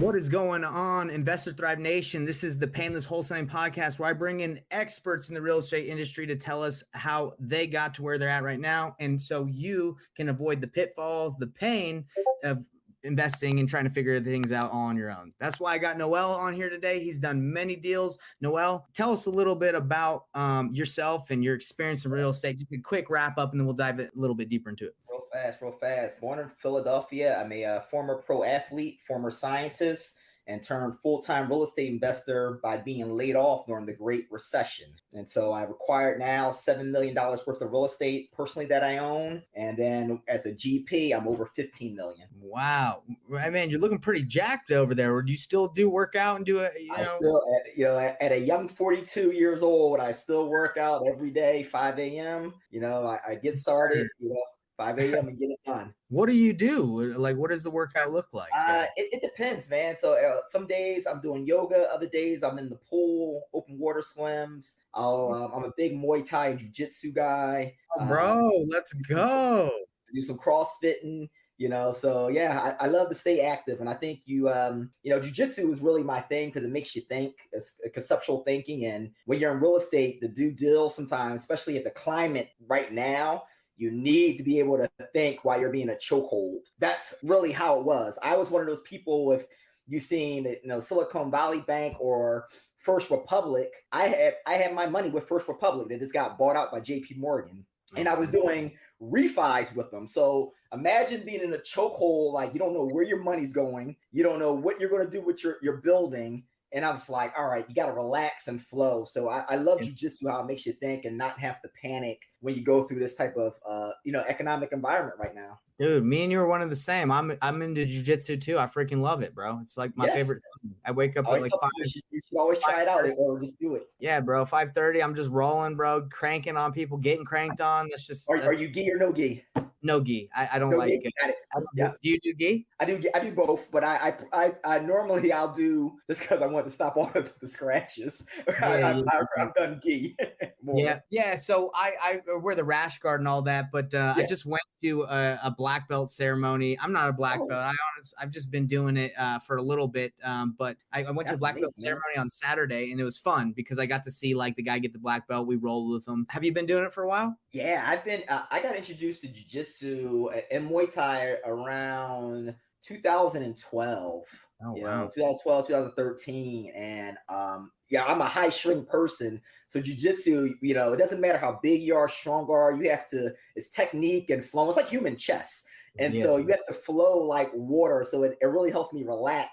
What is going on, Investor Thrive Nation? This is the Payneless Wholesaling Podcast, where I bring in experts in the real estate industry to tell us how they got to where they're at right now. And so you can avoid the pitfalls, the pain of investing and trying to figure things out all on your own. That's why I got Noel on here today. He's done many deals. Noel, tell us a little bit about yourself and your experience in real estate. Just a quick wrap up, and then we'll dive a little bit deeper into it. Real fast. Born in Philadelphia. I'm a former pro athlete, former scientist, and turned full-time real estate investor by being laid off during the Great Recession. And so I've acquired now $7 million worth of real estate personally that I own. And then as a GP, I'm over 15 million. Wow. I mean, you're looking pretty jacked over there. Or do you still do workout and do it? At a young 42 years old, I still work out every day, 5 a.m. I get started, 5 a.m. and get it done. What do you do? Like, what does the workout look like? It depends, man. So some days I'm doing yoga. Other days I'm in the pool, open water swims. I'm a big Muay Thai and Jiu-Jitsu guy. Bro, let's go. I do some CrossFitting, So yeah, I love to stay active. And I think Jiu-Jitsu is really my thing because it makes you think. It's conceptual thinking. And when you're in real estate, to do deals sometimes, especially at the climate right now, you need to be able to think while you're being a chokehold. That's really how it was. I was one of those people, if you've seen Silicon Valley Bank or First Republic, I had my money with First Republic that just got bought out by JP Morgan. And I was doing refis with them. So imagine being in a chokehold, like you don't know where your money's going. You don't know what you're going to do with your building. And I was like, all right, you got to relax and flow. So I love jiu-jitsu, how it makes you think and not have to panic when you go through this type of, economic environment right now. Dude, me and you are one of the same. I'm into jiu-jitsu too. I freaking love it, bro. It's like my favorite thing. I wake up at like 5. You should always try it out or just do it. Yeah, bro. 5:30. I'm just rolling, bro. Cranking on people, getting cranked on. That's just. Are you gi or no gi? No gi. I don't like it. Yeah. Do you do gi? I do both, but I normally I'll do just because I want to stop all of the scratches. I'm done gi. Yeah. So I wear the rash guard and all that, but I just went to a black belt ceremony. I'm not a black belt. I've just been doing it for a little bit. But I went to a black belt ceremony on Saturday, and it was fun because I got to see like the guy get the black belt. We rolled with him. Have you been doing it for a while? Yeah, I've been. I got introduced to jiu-jitsu and Muay Thai around 2012. Oh, wow. 2012, 2013, and I'm a high shrink person. So jiu-jitsu, it doesn't matter how big you are, strong you are, it's technique and flow. It's like human chess. And so you have to flow like water. So it really helps me relax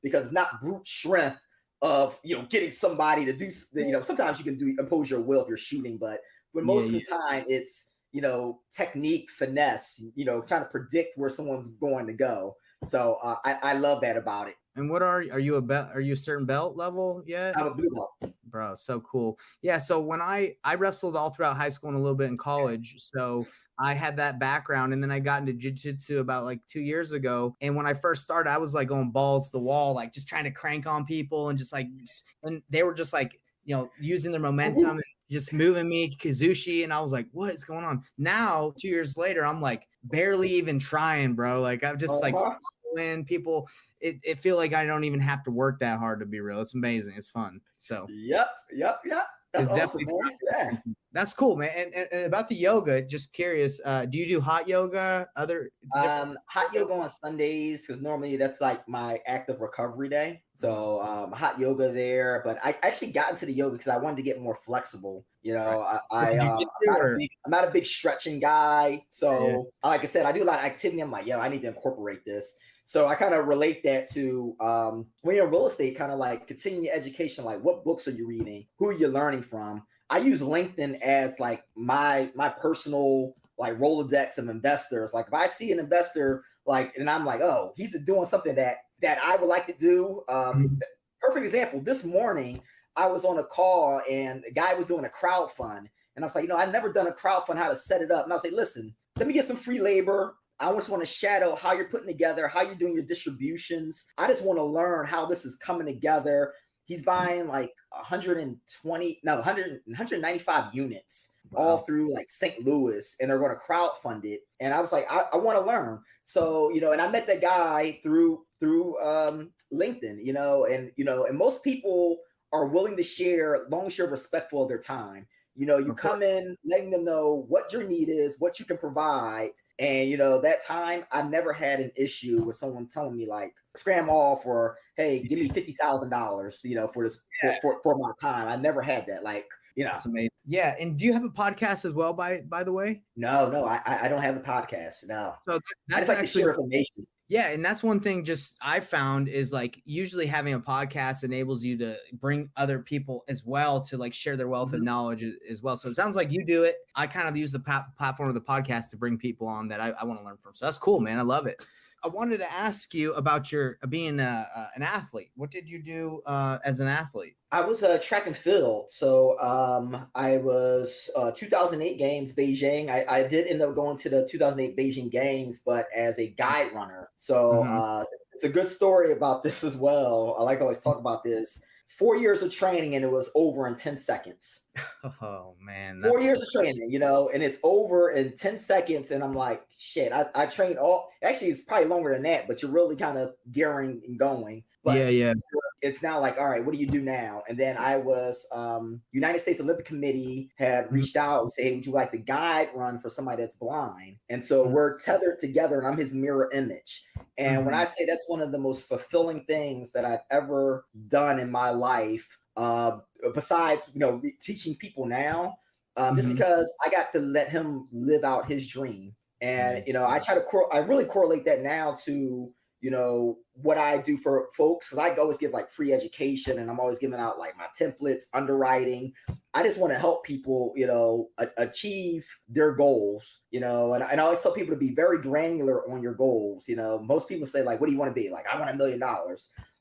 because it's not brute strength of, getting somebody to do, sometimes you can impose your will if you're shooting, but most of the time it's, technique, finesse, trying to predict where someone's going to go. So I love that about it. And what are you a certain belt level yet? I'm a blue belt. Bro, so cool. Yeah, so when I wrestled all throughout high school and a little bit in college, so I had that background, and then I got into jiu-jitsu about like 2 years ago. And when I first started, I was like going balls to the wall, like just trying to crank on people and just like, and they were just like, using their momentum and just moving me Kazushi. And I was like, what is going on? Now, 2 years later, I'm like barely even trying, bro. Like I'm just like following people. It feel like I don't even have to work that hard, to be real. It's amazing. It's fun. So Yep. That's awesome, man. Yeah. That's cool, man. And about the yoga, just curious, do you do hot yoga? Hot yoga on Sundays, because normally that's like my active recovery day. So hot yoga there, but I actually got into the yoga because I wanted to get more flexible. I'm not a big stretching guy. So like I said, I do a lot of activity. I'm like, I need to incorporate this. So I kind of relate that to when you're in real estate, kind of like continuing your education, like what books are you reading? Who are you learning from? I use LinkedIn as like my personal like Rolodex of investors. Like if I see an investor and I'm like, oh, he's doing something that I would like to do. Perfect example. This morning I was on a call and the guy was doing a crowd fund. And I was like, I've never done a crowd fund, how to set it up. And I was like, listen, let me get some free labor. I just want to shadow how you're putting together, how you're doing your distributions. I just want to learn how this is coming together. he's buying like 195 units all through like St. Louis, and they're going to crowdfund it. And I was like, I want to learn. So, and I met that guy through LinkedIn, and most people are willing to share long as you're respectful of their time. You come in letting them know what your need is, what you can provide. And, that time I never had an issue with someone telling me like, scram off, or, hey, give me $50,000, for this, for my time. I never had that. Like, That's amazing. Yeah. And do you have a podcast as well, by the way? No, I don't have a podcast. No. So that's like actually to share information. Yeah. And that's one thing just I found is like usually having a podcast enables you to bring other people as well to like share their wealth of knowledge as well. So it sounds like you do it. I kind of use the platform of the podcast to bring people on that I want to learn from. So that's cool, man. I love it. I wanted to ask you about your being an athlete. What did you do as an athlete? I was track and field. So I was 2008 Games, Beijing. I did end up going to the 2008 Beijing Games, but as a guide runner. So it's a good story about this as well. I like to always talk about this. 4 years of training, and it was over in 10 seconds. Oh, man. 4 years of training, and it's over in 10 seconds. And I'm like, shit, I trained actually, it's probably longer than that, but you're really kind of gearing and going. But yeah. It's now like, all right, what do you do now? And then I was, United States Olympic Committee had reached out and said, hey, would you like the guide run for somebody that's blind? And so we're tethered together, and I'm his mirror image. And when I say that's one of the most fulfilling things that I've ever done in my life, besides, teaching people now, just because I got to let him live out his dream. And, I really correlate that now to, what I do for folks, because I always give like free education, and I'm always giving out like my templates, underwriting. I just want to help people, achieve their goals, and I always tell people to be very granular on your goals. Most people say like, what do you want to be? Like, I want $1 million.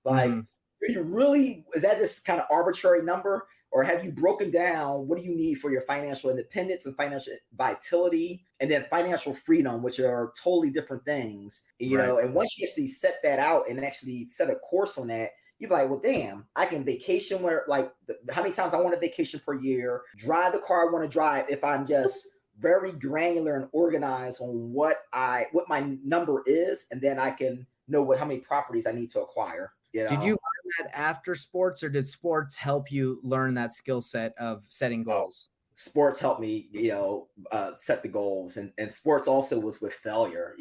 Like, do you really, is that this kind of arbitrary number? Or have you broken down what do you need for your financial independence and financial vitality, and then financial freedom, which are totally different things, and once you actually set that out and actually set a course on that, you're like, well, damn, I can vacation where, like, how many times I want a vacation per year, drive the car I want to drive if I'm just very granular and organized on what my number is, and then I can know how many properties I need to acquire. Did you learn that after sports, or did sports help you learn that skill set of setting goals? Sports helped me, set the goals, and sports also was with failure,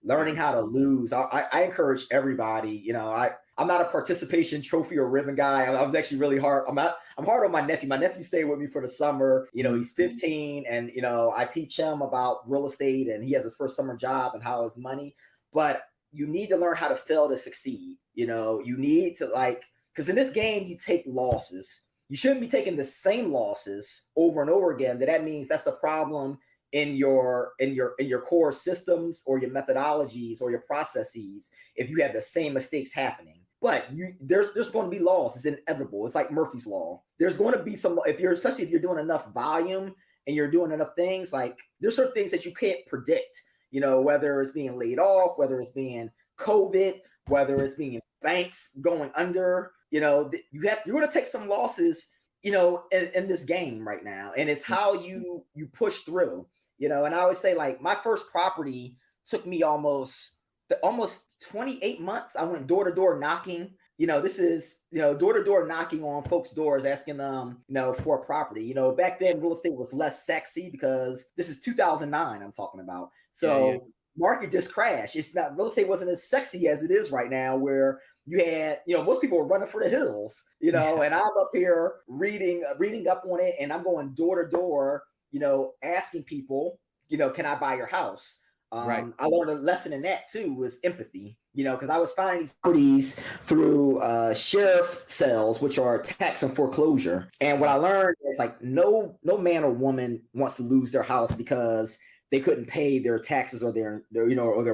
learning how to lose. I encourage everybody, I'm not a participation trophy or ribbon guy. I was actually really hard. I'm hard on my nephew. My nephew stayed with me for the summer. He's 15, and, I teach him about real estate, and he has his first summer job and how his money, but you need to learn how to fail to succeed. You need to, because in this game, you take losses. You shouldn't be taking the same losses over and over again. That means that's a problem in your core systems or your methodologies or your processes if you have the same mistakes happening. But there's going to be loss. It's inevitable. It's like Murphy's Law. There's going to be some, especially if you're doing enough volume and you're doing enough things, like there's certain things that you can't predict, whether it's being laid off, whether it's being COVID, whether it's being banks going under, you're going to take some losses, in this game right now. And it's how you push through, and I always say, like, my first property took me almost 28 months. I went door to door knocking. This is, door to door knocking on folks' doors, asking them, for a property. Back then real estate was less sexy because this is 2009 I'm talking about. So market just crashed. It's not, real estate wasn't as sexy as it is right now, where you had, most people were running for the hills, and I'm up here reading up on it, and I'm going door to door, asking people, can I buy your house? Right. I learned a lesson in that too, was empathy, because I was finding these properties through sheriff sales, which are tax and foreclosure. And what I learned is, like, no man or woman wants to lose their house because they couldn't pay their taxes or their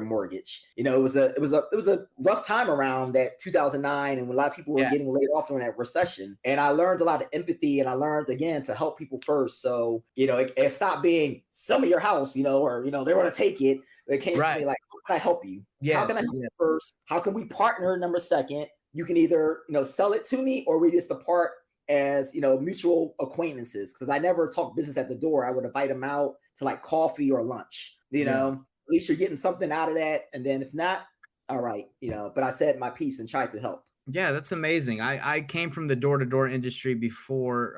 mortgage. It was a rough time around that 2009, and when a lot of people were getting laid off during that recession. And I learned a lot of empathy, and I learned again to help people first. So it stopped being sell me your house, or they want to take it. It came to me like, how can I help you? Yes. How can I help you first? How can we partner? Number second. you can either, sell it to me, or we just depart as, mutual acquaintances. Because I never talk business at the door. I would invite them out to like coffee or lunch, at least you're getting something out of that. And then if not, all right, but I said my piece and tried to help. Yeah, that's amazing. I came from the door-to-door industry before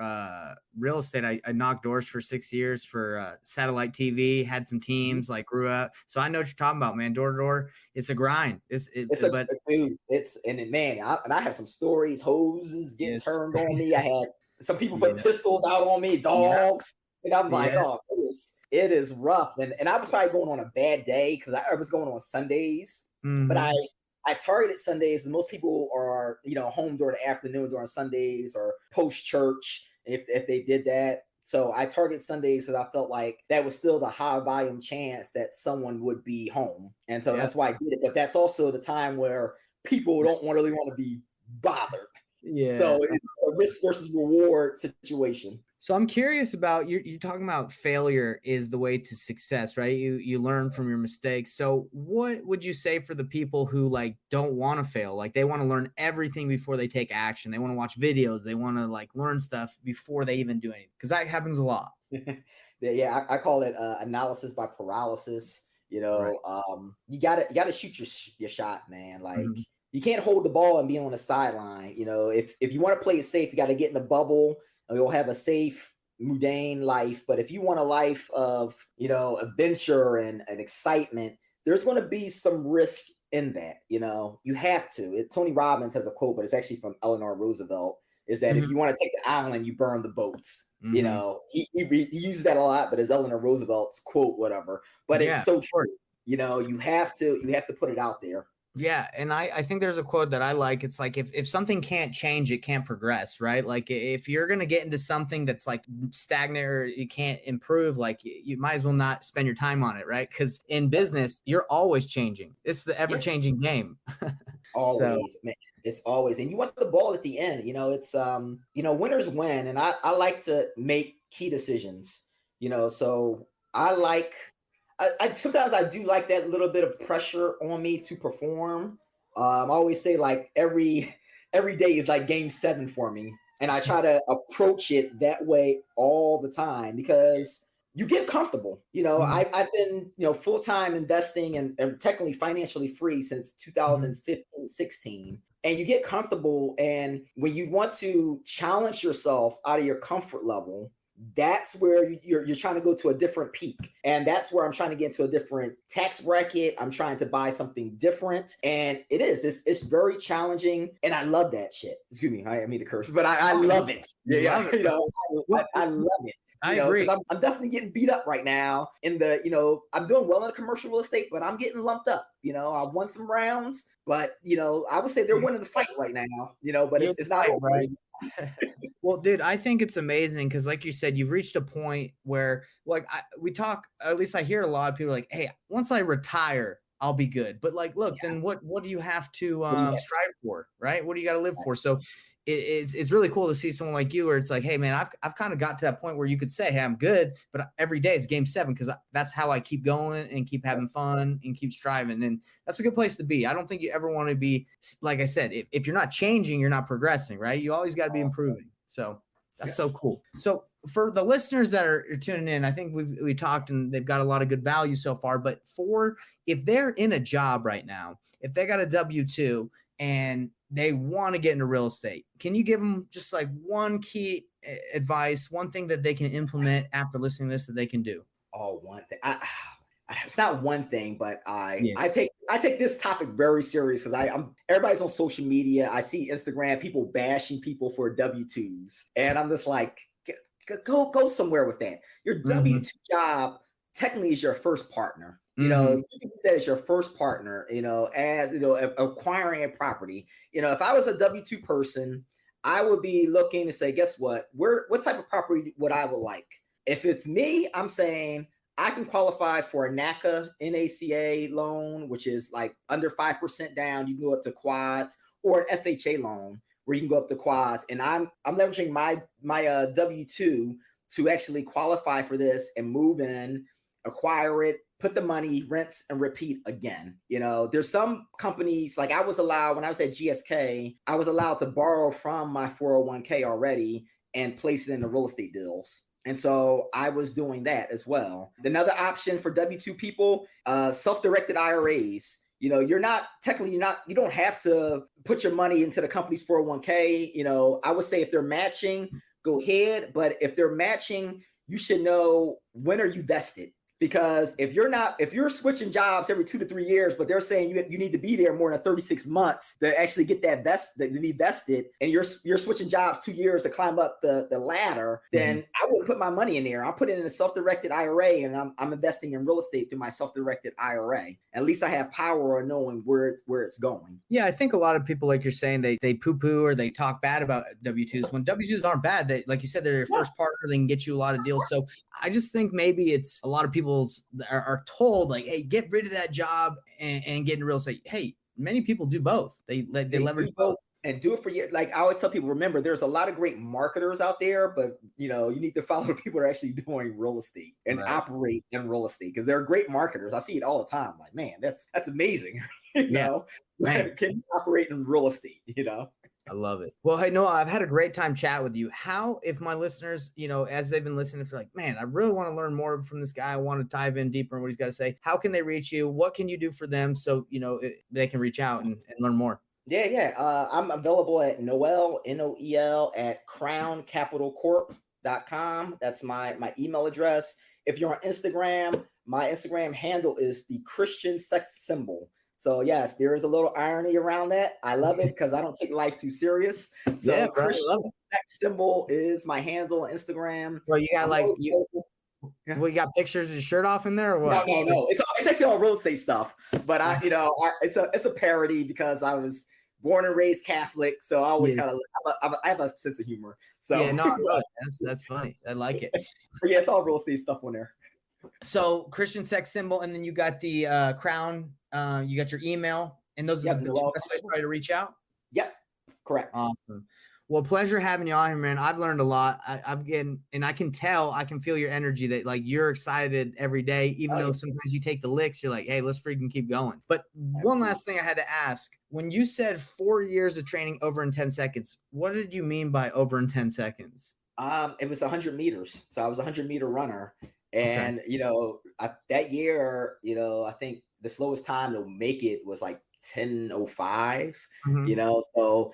real estate. I knocked doors for 6 years for satellite TV, had some teams, like grew up. So I know what you're talking about, man. Door-to-door, it's a grind. I have some stories, hoses getting turned on me. I had some people put pistols out on me, dogs. And I'm like, oh, it is rough. And I was probably going on a bad day because I was going on Sundays. But I targeted Sundays, and most people are, home during the afternoon during Sundays or post church if they did that. So I target Sundays because I felt like that was still the high volume chance that someone would be home. And so that's why I did it. But that's also the time where people don't really want to be bothered. Yeah. So it's a risk versus reward situation. So I'm curious about you're talking about failure is the way to success, right? You learn from your mistakes. So what would you say for the people who like don't want to fail? Like they want to learn everything before they take action. They want to watch videos. They want to like learn stuff before they even do anything. Because that happens a lot. Yeah, I call it analysis by paralysis. Right. You gotta shoot your shot, man. Like you can't hold the ball and be on the sideline. If you want to play it safe, you got to get in the bubble. And you'll have a safe, mundane life. But if you want a life of, adventure and excitement, there's going to be some risk in that. You have to. Tony Robbins has a quote, but it's actually from Eleanor Roosevelt, is that if you want to take the island, you burn the boats. He uses that a lot, but it's Eleanor Roosevelt's quote, whatever. But it's so true. You have to put it out there. Yeah. And I think there's a quote that I like. It's like, if something can't change, it can't progress, right? Like if you're going to get into something that's like stagnant or you can't improve, like you might as well not spend your time on it, right? Because in business, you're always changing. It's the ever-changing game. Always, man. It's always, and you want the ball at the end, it's, winners win. And I like to make key decisions, so I sometimes I do like that little bit of pressure on me to perform. I always say like every day is like game 7 for me. And I try to approach it that way all the time because you get comfortable. I've been, full-time investing and technically financially free since 2015, 16. And you get comfortable. And when you want to challenge yourself out of your comfort level, that's where you're trying to go to a different peak. And that's where I'm trying to get into a different tax bracket. I'm trying to buy something different. And it's very challenging. And I love that shit. Excuse me. I mean to curse, but I love it. Yeah. I love it. I agree. I'm definitely getting beat up right now in the, I'm doing well in the commercial real estate, but I'm getting lumped up. I won some rounds, but, I would say they're winning the fight right now, but it's not over. Right. Well, dude, I think it's amazing because, like you said, you've reached a point where, like, we talk. At least I hear a lot of people like, "Hey, once I retire, I'll be good." But like, look, then what do you have to strive for, right? What do you got to live for? So it's really cool to see someone like you where it's like, hey, man, I've kind of got to that point where you could say, hey, I'm good, but every day it's game 7 because that's how I keep going and keep having fun and keep striving. And that's a good place to be. I don't think you ever want to be, like I said, if you're not changing, you're not progressing, right? You always got to be improving. So that's so cool. So for the listeners that are tuning in, I think we talked and they've got a lot of good value so far, but if they're in a job right now, if they got a W-2 and they want to get into real estate, can you give them just like one key advice, one thing that they can implement after listening to this that they can do? Oh, one thing. It's not one thing, but I take this topic very serious because everybody's on social media. I see Instagram people bashing people for W-2s, and I'm just like, go somewhere with that. Your W-2 job technically is your first partner. You think that is your first partner, as acquiring a property. If I was a W-2 person, I would be looking to say, guess what? What type of property would I like? If it's me, I'm saying I can qualify for a NACA loan, which is like under 5% down. You can go up to quads, or an FHA loan where you can go up to quads. And I'm leveraging my W-2 to actually qualify for this and move in acquire it, put the money, rinse and repeat again. You know, there's some companies, like I was allowed, when I was at GSK, I was allowed to borrow from my 401k already and place it into real estate deals. And so I was doing that as well. Another option for W-2 people, self-directed IRAs. You know, you don't have to put your money into the company's 401k. You know, I would say if they're matching, go ahead. But if they're matching, you should know, when are you vested? Because if you're switching jobs every 2 to 3 years, but they're saying you need to be there more than 36 months to actually get that to be vested, and you're switching jobs 2 years to climb up the ladder, then I wouldn't put my money in there. I'll put it in a self-directed IRA, and I'm investing in real estate through my self-directed IRA. At least I have power of knowing where it's going. Yeah, I think a lot of people, like you're saying, they poo-poo or they talk bad about W-2s when W-2s aren't bad. They, like you said, they're your first partner. They can get you a lot of deals. So I just think maybe it's a lot of people are told, like, hey, get rid of that job and get into real estate. Hey, many people do both. They leverage both. And do it for you. Like I always tell people, remember, there's a lot of great marketers out there, but you need to follow the people who are actually doing real estate and operate in real estate, because they're great marketers. I see it all the time. Like, man, that's amazing. you know, can you operate in real estate? I love it. Well, hey, Noel, I've had a great time chatting with you. How, if my listeners, as they've been listening, if they're like, man, I really want to learn more from this guy, I want to dive in deeper in what he's got to say, how can they reach you? What can you do for them so, they can reach out and learn more? Yeah. I'm available at Noel, Noel, at crowncapitalcorp.com. That's my email address. If you're on Instagram, my Instagram handle is the Christian sex symbol. So yes, there is a little irony around that. I love it because I don't take life too serious. So Christian sex symbol is my handle on Instagram. Well, you got we got pictures of your shirt off in there or what? No. It's actually all real estate stuff. But it's a parody because I was born and raised Catholic, so I always kind of I have a sense of humor. So that's funny. I like it. But yeah, it's all real estate stuff on there. So Christian sex symbol, and then you got the crown. You got your email, and those are the two best ways to reach out. Yep, correct. Awesome. Well, pleasure having you on here, man. I've learned a lot. And I can feel your energy that like you're excited every day, even though sometimes you take the licks, you're like, hey, let's freaking keep going. But one last thing I had to ask, when you said 4 years of training over in 10 seconds, what did you mean by over in 10 seconds? It was 100 meters. So I was a 100-meter runner. And, that year, I think the slowest time to make it was like 10:05, so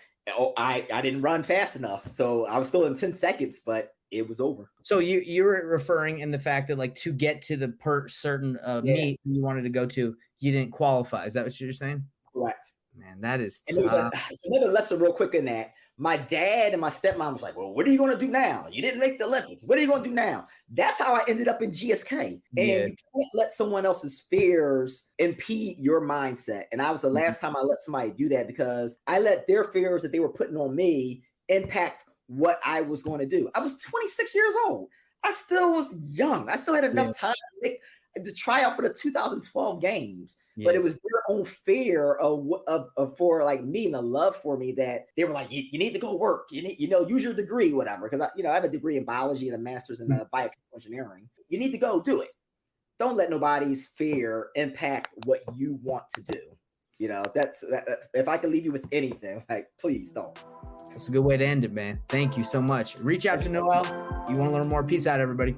I didn't run fast enough. So I was still in 10 seconds, but it was over. So you were referring in the fact that like to get to the certain meet you wanted to go to, you didn't qualify. Is that what you're saying? Correct. Man, that is tough. And there's another lesson real quick in that. My dad and my stepmom was like, well, what are you going to do now? You didn't make the Olympics. What are you going to do now? That's how I ended up in GSK. And you can't let someone else's fears impede your mindset. And I was the last time I let somebody do that, because I let their fears that they were putting on me impact what I was going to do. I was 26 years old. I still was young. I still had enough time to try out for the 2012 games. But it was their own fear for like me and the love for me that they were like, you need to go work. You need, use your degree, whatever. Because I have a degree in biology and a master's in biochemical engineering. You need to go do it. Don't let nobody's fear impact what you want to do. That's if I can leave you with anything, like, please don't. That's a good way to end it, man. Thank you so much. Reach out to Noel. You want to learn more? Peace out, everybody.